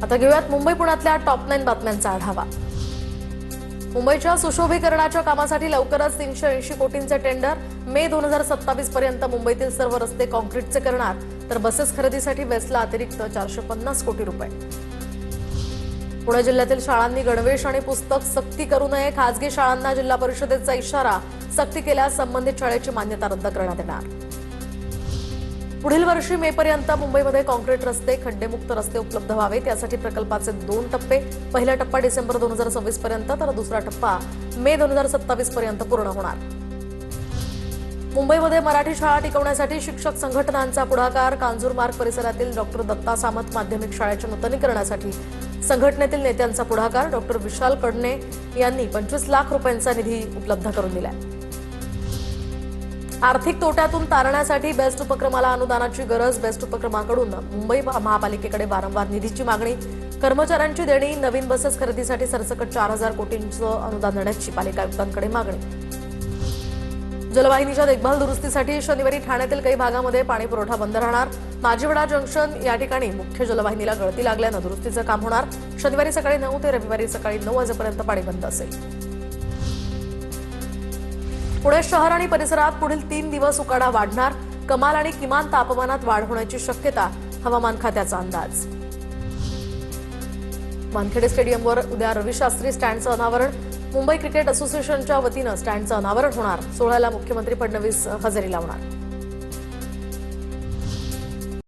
आता घेऊयात मुंबई पुण्यातल्या टॉप 9 बातम्यांचा आढावा। मुंबईच्या सुशोभीकरणाच्या कामासाठी लवकरच 380 कोटींचे टेंडर। मे 2027 पर्यंत मुंबईतील सर्व रस्ते काँक्रीटचे करणार, तर बसेस खरेदीसाठी वेस्टला अतिरिक्त 450 कोटी रुपये। पुणे जिल्ह्यातील शाळांनी गणवेश आणि पुस्तक सक्ती करू नये। खासगी शाळांना जिल्हा परिषदेचा इशारा। सक्ती केल्यास संबंधित शाळेची मान्यता रद्द करण्यात येणार। पुढील वर्षी मे पर्यंत मुंबईमध्ये काँक्रीट रस्ते, खड्डेमुक्त रस्ते उपलब्ध व्हावेत, यासाठी प्रकल्पाचे 2 टप्पे। पहिला टप्पा डिसेंबर 2026 पर्यंत, तर दुसरा टप्पा मे 2027 पर्यंत पूर्ण होणार। मुंबईमध्ये मराठी शाळा टिकवण्यासाठी शिक्षक संघटनांचा पुढाकार। कांजूरमार्ग परिसरातील डॉक्टर दत्ता सामंत माध्यमिक शाळेच्या नूतनीकरणासाठी संघटनेतील नेत्यांचा पुढाकार। डॉक्टर विशाल कडणे यांनी 25 लाख रुपयांचा निधी उपलब्ध करून दिलाय। आर्थिक तोट्यातून तारण्यासाठी बेस्ट उपक्रमाला अनुदानाची गरज। बेस्ट उपक्रमाकडून मुंबई महापालिकेकडे वारंवार निधीची मागणी। कर्मचाऱ्यांची देणी, नवीन बसेस खरेदीसाठी सरसकट 4000 कोटींचं अनुदान देण्याची पालिका आयुक्तांकडे मागणी। जलवाहिनीच्या देखभाल दुरुस्तीसाठी शनिवारी ठाण्यातील काही भागामध्ये पाणी पुरवठा बंद राहणार। माजीवडा जंक्शन या ठिकाणी मुख्य जलवाहिनीला गळती लागल्यानं दुरुस्तीचं काम होणार। शनिवारी सकाळी 9 ते रविवारी सकाळी 9 वाजेपर्यंत पाणी बंद असेल। पुणे शहर आणि परिसरात पुढील 3 दिवस उकाडा वाढणार। कमाल आणि किमान तापमानात वाढ होण्याची शक्यता, हवामान खात्याचा अंदाज। वानखेडे स्टेडियमवर उद्या रवी शास्त्री स्टँडचं अनावरण। मुंबई क्रिकेट असोसिएशनच्या वतीनं स्टँडचं अनावरण होणार। सोहळ्याला मुख्यमंत्री फडणवीस हजेरी लावणार।